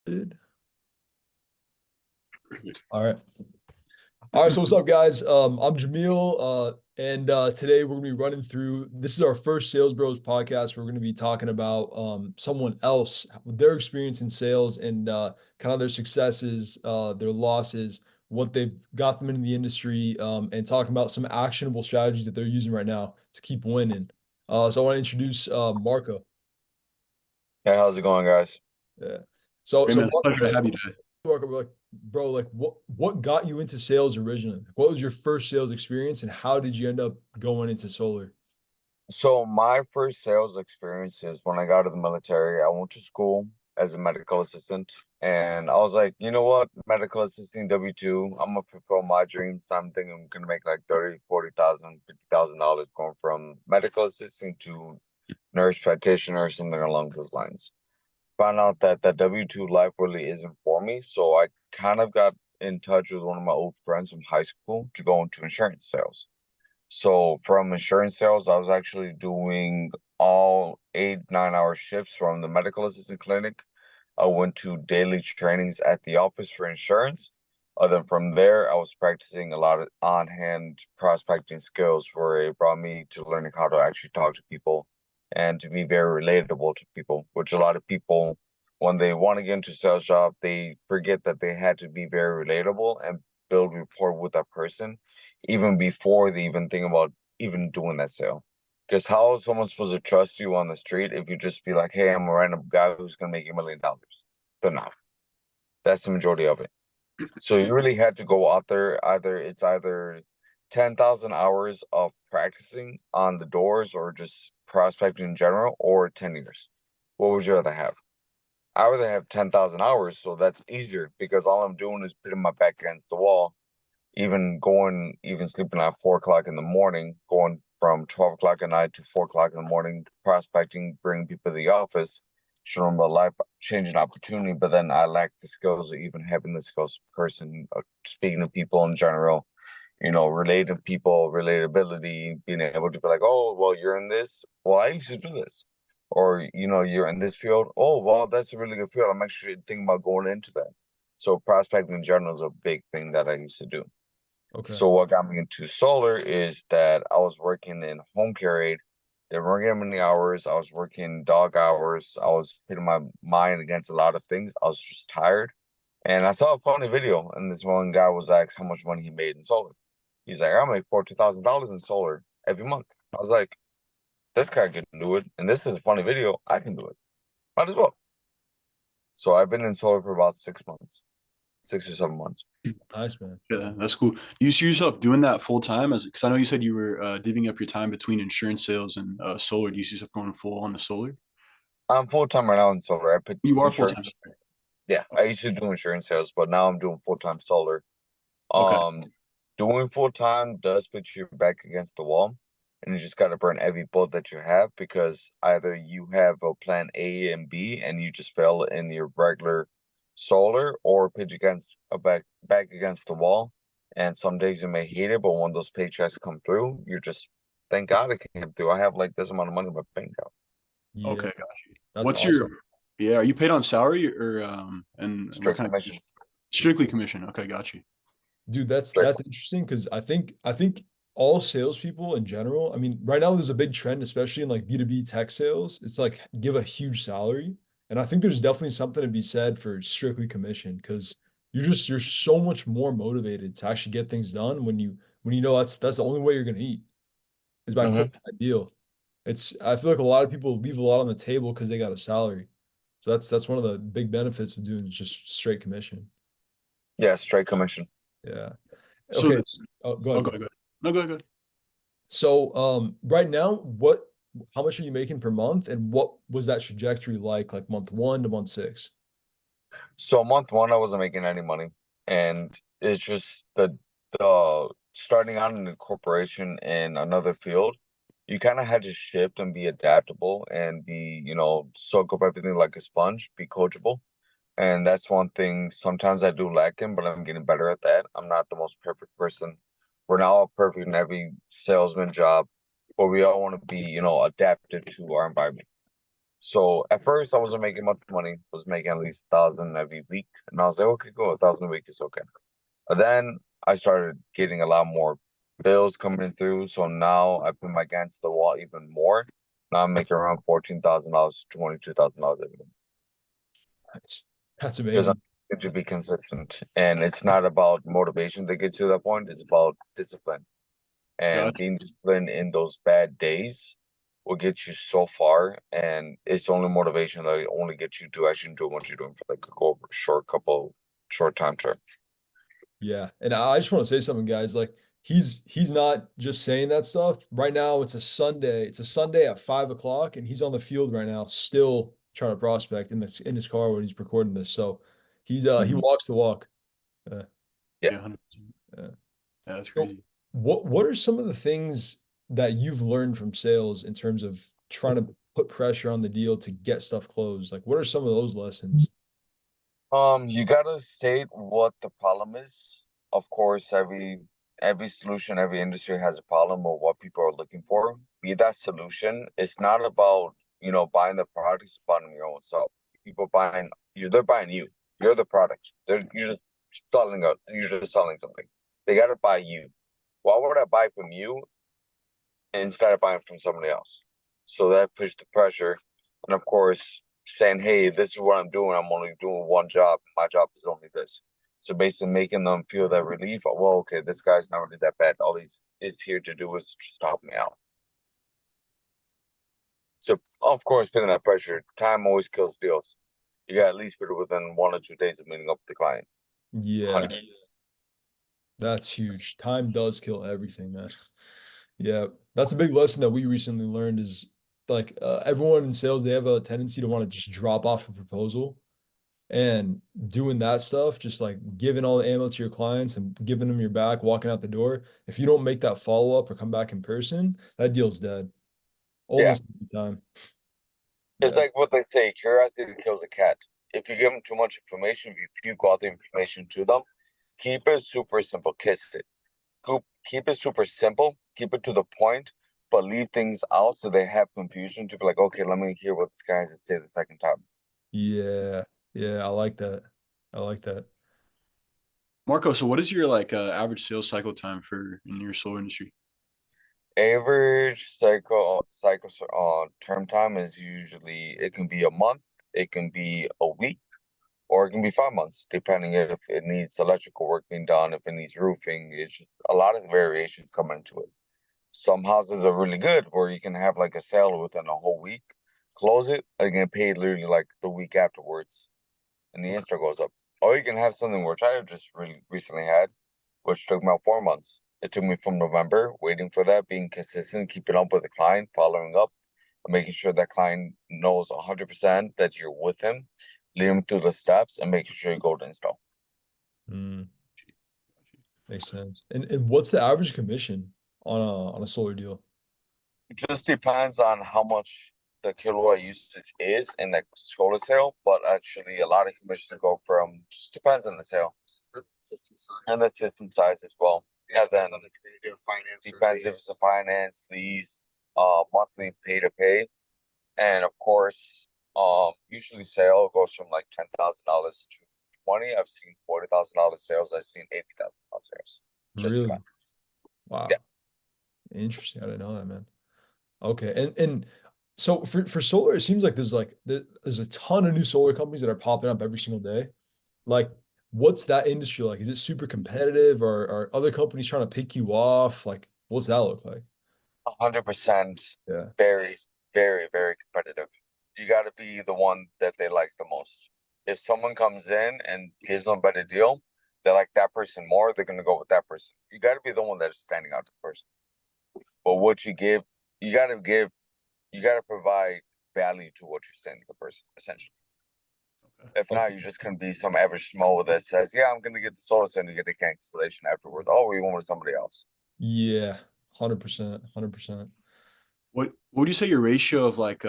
Dude. All right. All right. So what's up, guys? I'm Jamil, and today we're gonna be running through. This is our first Sales Bros podcast. We're gonna be talking about someone else, their experience in sales, and kind of their successes, their losses, what they've got them into the industry, and talking about some actionable strategies that they're using right now to keep winning. So I want to introduce Marco. Hey, how's it going, guys? Yeah. So Great, so man. Pleasure to have you today. Like, bro, like what got you into sales originally? What was your first sales experience and how did you end up going into solar? So my first sales experience is when I got out of the military. I went to school as a medical assistant, and I was like, you know what, medical assistant W-2, I'm gonna fulfill my dreams. I'm thinking I'm gonna make like 30, 40,000, $50,000 going from medical assistant to nurse practitioner or something along those lines. Found out that that W-2 life really isn't for me, so I kind of got in touch with one of my old friends from high school to go into insurance sales. So from insurance sales, I was actually doing all 8, 9 hour shifts from the medical assistant clinic. I went to daily trainings at the office for insurance. Then from there, I was practicing a lot of on-hand prospecting skills where it brought me to learning how to actually talk to people and to be very relatable to people, which a lot of people, when they want to get into a sales job, they forget that they had to be very relatable and build rapport with that person even before they even think about even doing that sale. Because how is someone supposed to trust you on the street if you just be like, hey, I'm a random guy who's gonna make $1 million? They're not. That's the majority of it. So you really had to go out there. Either 10,000 hours of practicing on the doors or just prospecting in general, or 10 years. What would you rather have? I would rather have 10,000 hours, so that's easier because all I'm doing is putting my back against the wall, even sleeping at 4 o'clock in the morning, going from 12 o'clock at night to 4 o'clock in the morning, prospecting, bringing people to the office, showing them a life changing opportunity. But then I lack the skills of even having the skills person, speaking to people in general, relating to people, relatability, being able to be like, oh, well, you're in this. Well, I used to do this. Or, you're in this field. Oh, well, that's a really good field. I'm actually thinking about going into that. So prospecting in general is a big thing that I used to do. Okay. So what got me into solar is that I was working in home care aid. They weren't giving me any hours. I was working dog hours. I was putting my mind against a lot of things. I was just tired. And I saw a funny video, and this one guy was asked how much money he made in solar. He's like, I make $40,000 in solar every month. I was like, this guy can do it. And this is a funny video. I can do it. Might as well. So I've been in solar for about 6 months, 6 or 7 months. Nice, man. Yeah, that's cool. Do you see yourself doing that full time? As because I know you said you were divvying up your time between insurance sales and solar. Do you see yourself going full on the solar? I'm full time right now in solar. I put You are full insurance. time. Yeah, I used to do insurance sales, but now I'm doing full-time solar. Okay. Um, Doing full-time does put you back against the wall, and you just got to burn every boat that you have because either you have a plan A and B and you just fail in your regular solar, or pitch against a back against the wall. And some days you may hate it, but when those paychecks come through, you're just thank God it came through. I have like this amount of money in my bank account. Yeah, Okay, got you. that's What's awesome. your yeah? Are you paid on salary or and what Strict kind of commission. strictly commission? Okay, got you. Dude, that's Strict. that's interesting because I think all salespeople in general, I mean, right now there's a big trend, especially in like B2B tech sales. It's like give a huge salary. And I think there's definitely something to be said for strictly commission because you're so much more motivated to actually get things done when you know that's the only way you're gonna eat is by Hmm. closing that deal. I feel like a lot of people leave a lot on the table because they got a salary. So that's one of the big benefits of doing just straight commission. Yeah, straight commission. Yeah. So Okay. the Oh, go oh, ahead, go bro. ahead, go ahead. No, go ahead, go ahead. So, right now, how much are you making per month, and what was that trajectory like month one to month six? So month one, I wasn't making any money, and it's just the starting out in a corporation in another field. You kind of had to shift and be adaptable and be, soak up everything like a sponge, be coachable. And that's one thing sometimes I do lack in, but I'm getting better at that. I'm not the most perfect person. We're not all perfect in every salesman job, but we all want to be, adapted to our environment. So at first I wasn't making much money, was making at least 1,000 every week. And I was like, okay, cool, 1,000 a week is okay. But then I started getting a lot more bills coming through. So now I put my against the wall even more. Now I'm making around $14,000, $22,000 every month That's because I'm amazing. going to be consistent. And it's not about motivation to get to that point, it's about discipline. And Gotcha. being disciplined in those bad days will get you so far. And it's only motivation that only gets you to actually do what you're doing for like a short time term. Yeah. And I just want to say something, guys. Like he's not just saying that stuff. Right now, it's a Sunday. It's a Sunday at 5 o'clock, and he's on the field right now, still trying to prospect in his car when he's recording this. So he Mhm. walks the walk. Uh, Yeah. Yeah, 100%. uh, Yeah, that's so crazy. what are some of the things that you've learned from sales in terms of trying to put pressure on the deal to get stuff closed? Like, what are some of those lessons? You gotta state what the problem is. Of course, every solution, every industry has a problem or what people are looking for. Be that solution. It's not about, buying the product, it's about your own self. People buying you, they're buying you. You're the product. You're just selling something. They gotta buy you. Why would I buy from you instead of buying from somebody else? So that puts the pressure. And of course, saying, hey, this is what I'm doing. I'm only doing one job. My job is only this. So basically making them feel that relief of, well, okay, this guy's not really that bad. All he's is here to do is just help me out. So of course, putting that pressure, time always kills deals. You got at least put it within 1 or 2 days of meeting up with the client. Yeah, 100. that's huge. Time does kill everything, man. Yeah, that's a big lesson that we recently learned is like everyone in sales, they have a tendency to want to just drop off a proposal and doing that stuff, just like giving all the ammo to your clients and giving them your back, walking out the door. If you don't make that follow up or come back in person, that deal's dead Yeah. almost every time. It's Yeah. like what they say, curiosity kills a cat. If you give them too much information, if you puke all the information to them, keep it super simple. Kiss it. Keep it super simple. Keep it to the point, but leave things out so they have confusion to be like, okay, let me hear what this guy has to say the second time. Yeah. Yeah. I like that. I like that. Marco, so what is your like average sales cycle time for in your solar industry? Average term time is usually it can be a month, it can be a week, or it can be 5 months, depending if it needs electrical work being done, if it needs roofing. It's just a lot of variations come into it. Some houses are really good where you can have like a sale within a whole week, close it, and get paid literally like the week afterwards, and the Okay. instant goes up. Or you can have something which I just really recently had, which took me about 4 months. It took me from November, waiting for that, being consistent, keeping up with the client, following up, and making sure that client knows 100% that you're with him, leading him through the steps, and making sure you go to install. Mm, makes sense. And what's the average commission on a solar deal? It just depends on how much the kilowatt usage is in the solar sale, but actually a lot of commissions go from just depends on the sale and the system size as well. Yeah, then depends if it's a finance, lease, monthly pay to pay, and of course, usually sale goes from like $10,000 to 20. I've seen $40,000 sales. I've seen $80,000 sales. Just Really? depends. Yeah. Wow. Interesting. I didn't know that, man. Okay. And so for solar, it seems like there's a ton of new solar companies that are popping up every single day. Like, what's that industry like? Is it super competitive or are other companies trying to pick you off? Like, what's that look like? 100% Yeah. very, very, very competitive. You got to be the one that they like the most. If someone comes in and gives them a better deal, they like that person more, they're going to go with that person. You got to be the one that's standing out to the person. But what you give, you got to give, you got to provide value to what you're saying to the person, essentially. Okay. If not, Okay. you're just going to be some average schmo that says, yeah, I'm going to get the solar center, get the cancellation afterwards. Oh, we went with somebody else. Yeah. 100%. 100%. What would you say your ratio of like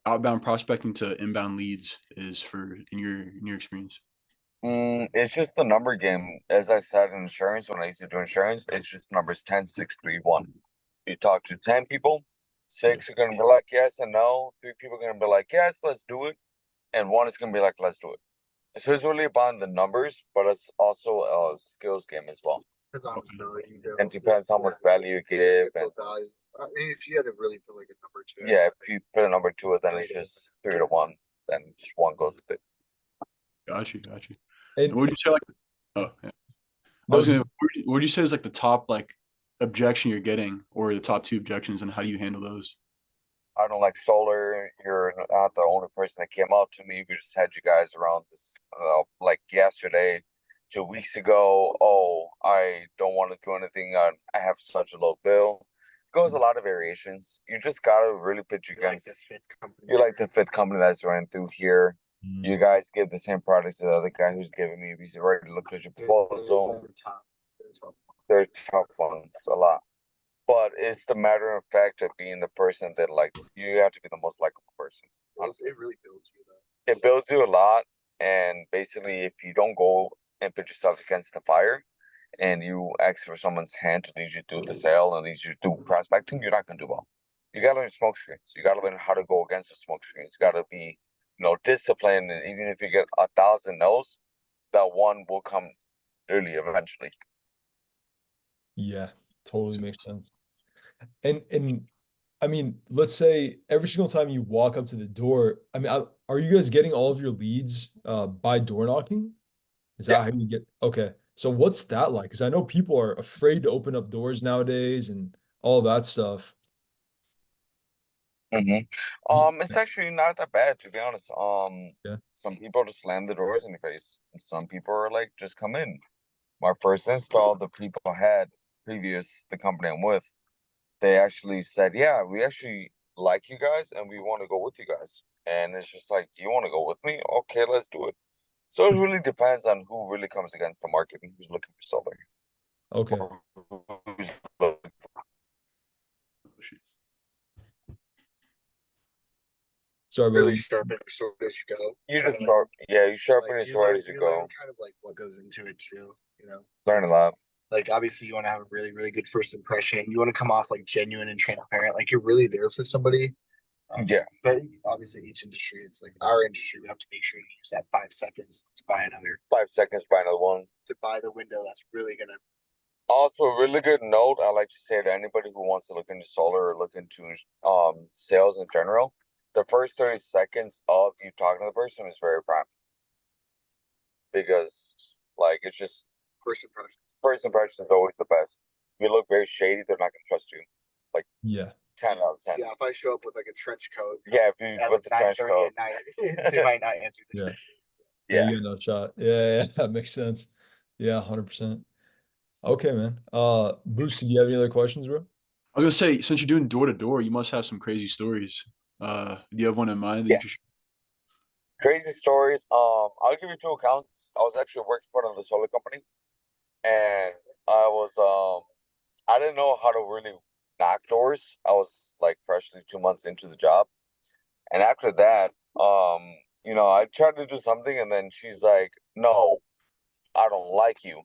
outbound prospecting to inbound leads is for in your experience? It's just the number game. As I said in insurance, when I used to do insurance, it's just numbers 10, 6, 3, 1. You talk to 10 people, Six are gonna be like yes and no. Three people are gonna be like yes, let's do it, and one is gonna be like let's do it. So it's really about the numbers, but it's also a skills game as well. Depends on how much value you give. And depends how much value you give. And Value. I mean, if you had to really put like a number to it. yeah, if you put a number to it, then it's just 3-1. Then just one goes with it. Got you. And And what would you say like? Oh, yeah. no, What would you say is like the top like objection you're getting, or the top two objections, and how do you handle those? I don't like solar. You're not the only person that came up to me. We just had you guys around this, like yesterday, 2 weeks ago. Oh, I don't want to do anything. I have such a low bill. Goes a lot of variations. You just gotta really pitch You're like against. the fifth company. You're like the fifth company that's running through here. You guys give the same products to the other guy who's giving me. He's already looked at your proposal. They're top. They're top. They're tough ones a lot. But it's the matter of fact of being the person that like you have to be the most likable person. It really builds you though. It builds you a lot, and basically if you don't go and put yourself against the fire and you ask for someone's hand to lead you through the sale and lead you through prospecting, you're not gonna do well. You gotta learn smoke screens. You gotta learn how to go against the smoke screens. You gotta be, disciplined, and even if you get 1,000 no's, that one will come early eventually. yeah, totally makes sense. And I mean, let's say every single time you walk up to the door, I mean, are you guys getting all of your leads by door knocking? Is that Yeah. how you get? Okay. So what's that like? Because I know people are afraid to open up doors nowadays and all that stuff. It's actually not that bad, to be honest. Yeah. Some people just slam the doors in your face. Some people are like, just come in. My first install, the people I had previous the company I'm with, they actually said, yeah, we actually like you guys and we want to go with you guys. And it's just like, you want to go with me? Okay, let's do it. So it really depends on who really comes against the market and who's looking for solar. Okay. Or who's looking- Oh, shoot. Sorry, Really brother. sharpen your sword as you go. You just Kinda start, yeah, you sharpen like, your sword as you learn go. kind of like what goes into it too. Learn a lot. Like obviously you want to have a really, really good first impression. You want to come off like genuine and transparent, like you're really there for somebody. Yeah. But obviously each industry, it's like our industry, we have to make sure to use that 5 seconds to buy another, 5 seconds, buy another one. to buy the window that's really gonna. Also, a really good note I like to say to anybody who wants to look into solar or look into sales in general, the first 30 seconds of you talking to the person is very prime. Because like it's just First impression. first impression is always the best. If you look very shady, they're not gonna trust you. Yeah. 10 out of 10. Yeah, if I show up with like a trench coat Yeah, if you at with like the trench 9:30 coat. at night, they might not answer the Yeah. Yeah. You got no shot. Yeah, that makes sense. Yeah, 100%. Okay, man. Boost, do you have any other questions, bro? I was gonna say, since you're doing door to door, you must have some crazy stories. Do you have one in mind that Yeah. you could Crazy stories. I'll give you two accounts. I was actually working for another solar company, and I didn't know how to really knock doors. I was like freshly 2 months into the job, and after that, I tried to do something, and then she's like, "No, I don't like you,"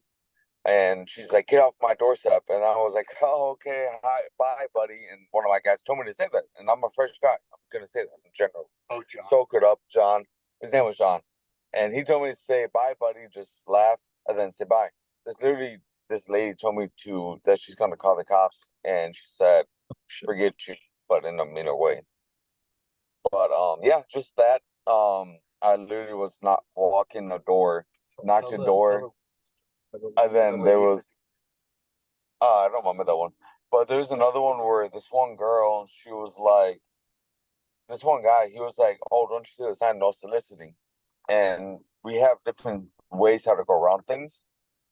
and she's like, "Get off my doorstep," and I was like, "Oh, okay, hi, bye, buddy." And one of my guys told me to say that, and I'm a fresh guy. I'm gonna say that in general. Oh, John. Soak it up, John. His name was John. And he told me to say bye, buddy, just laugh and then say bye. This lady told me that she's gonna call the cops, and she said, Shit. forget you, but in a meaner way. But yeah, just that. I literally was not walking the door, knocked the door, and then there was I don't remember that one. But there's another one where this one girl, she was like, this one guy, he was like, "Oh, don't you see the sign no soliciting?" And we have different ways how to go around things.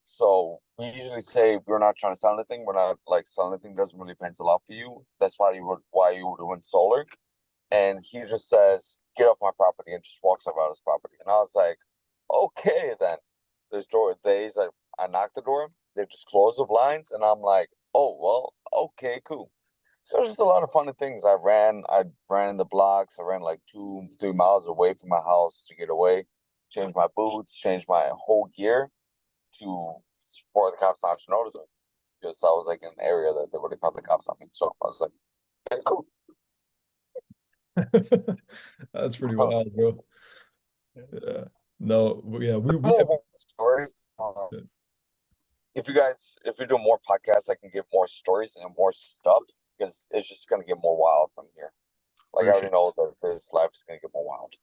So we usually say we're not trying to sell anything. We're not like selling anything. Doesn't really pencil out for you. That's why you would win solar. And he just says, "Get off my property," and just walks around his property. And I was like, "Okay, then." There's door days like I knocked the door. They just closed the blinds, and I'm like, "Oh well, okay, cool." So just a lot of funny things. I ran in the blocks. I ran like 2-3 miles away from my house to get away. Changed my boots, changed my whole gear for the cops not to notice me. Because I was like in an area that they would have caught the cops on me. So I was like, okay, cool. That's pretty wild, bro. Yeah. No, yeah, we More stories. Yeah. If you do more podcasts, I can give more stories and more stuff because it's just gonna get more wild from here. Like I already Perfect. know that this life is gonna get more wild.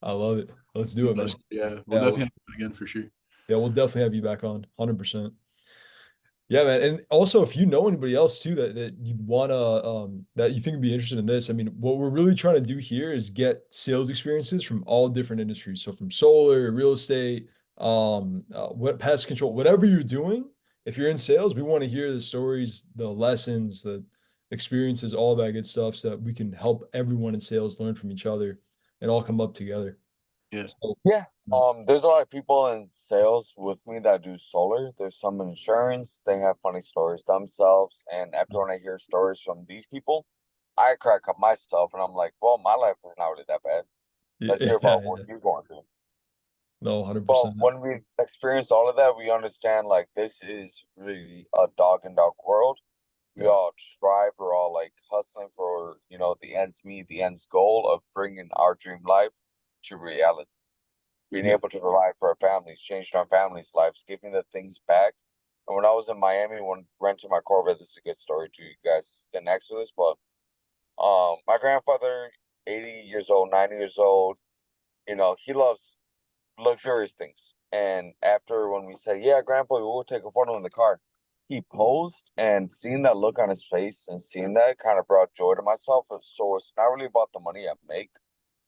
I love it. Let's do it, man. Yeah, we'll Yeah, definitely have you again for sure. yeah, we'll definitely have you back on, 100%. Yeah, man. And also, if you know anybody else too that you'd wanna that you think would be interested in this, I mean, what we're really trying to do here is get sales experiences from all different industries. So from solar, real estate, what pest control, whatever you're doing, if you're in sales, we want to hear the stories, the lessons, the experiences, all that good stuff, so that we can help everyone in sales learn from each other and all come up together. Yeah. So, Yeah. There's a lot of people in sales with me that do solar. There's some insurance. They have funny stories themselves. And after when I hear stories from these people, I crack up myself and I'm like, well, my life is not really that bad. yeah, Let's hear yeah, about what yeah. you're going through. No, But 100%. when we experience all of that, we understand like this is really a dog and dog world. We Yeah. all strive, we're all like hustling for, the ends meet, the ends goal of bringing our dream life to reality. Being Yeah. able to provide for our families, changing our families' lives, giving the things back. And when I was in Miami, when renting my Corvette, this is a good story too. You guys didn't ask for this, but my grandfather, 80 years old, 90 years old, he loves luxurious things. And after when we said, yeah, grandpa, we'll take a photo in the car, he posed and seeing that look on his face and seeing that kind of brought joy to myself. So it's not really about the money I make.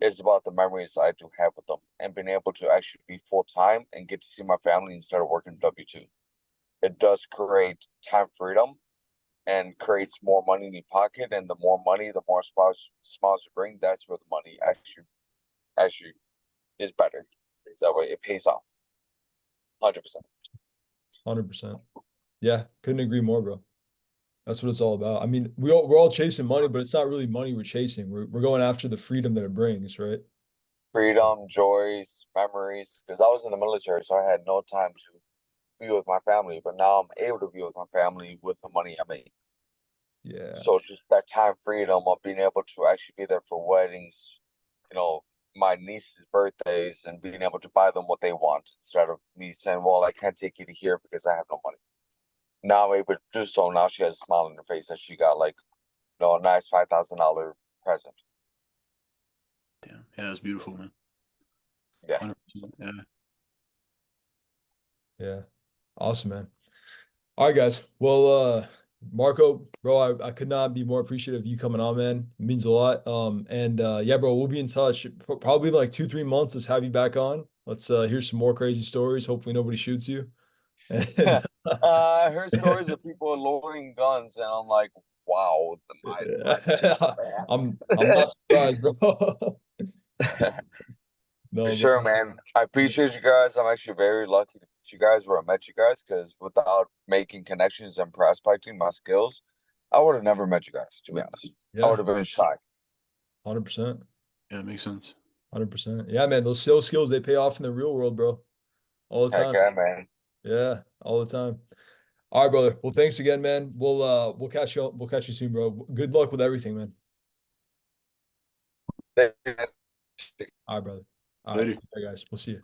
It's about the memories I do have with them and being able to actually be full time and get to see my family instead of working W-2. It does create time freedom and creates more money in your pocket. And the more money, the more smiles you bring. That's where the money actually is better. Is that way it pays off. 100%. 100%. Yeah, couldn't agree more, bro. That's what it's all about. I mean, we're all chasing money, but it's not really money we're chasing. We're going after the freedom that it brings, right? Freedom, joys, memories. Because I was in the military, so I had no time to be with my family. But now I'm able to be with my family with the money I make. Yeah. So just that time freedom of being able to actually be there for weddings, my niece's birthdays, and being able to buy them what they want instead of me saying, "Well, I can't take you to here because I have no money." Now I'm able to do so. Now she has a smile on her face and she got like, a nice $5,000 present. Damn. Yeah, that's beautiful, man. Yeah. 100%. Yeah. Yeah. Awesome, man. All right, guys. Well, Marco, bro, I could not be more appreciative of you coming on, man. It means a lot. And yeah, bro, we'll be in touch. Probably like 2, 3 months. Let's have you back on. Let's hear some more crazy stories. Hopefully nobody shoots you. And I heard stories of people loading guns, and I'm like, wow, my life is I'm not surprised, bro. bad. For No, sure, but man. I appreciate you guys. I'm actually very lucky to meet you guys where I met you guys because without making connections and prospecting my skills, I would have never met you guys, to be honest. I yeah, would have been shy. 100%. Yeah, it makes sense. 100%. Yeah, man, those sales skills, they pay off in the real world, bro. All the Heck time. yeah, man. Yeah, all the time. All right, brother. Well, thanks again, man. We'll catch you we'll catch you soon, bro. Good luck with everything, man. All right, brother. All right, Later. take care, guys. We'll see you.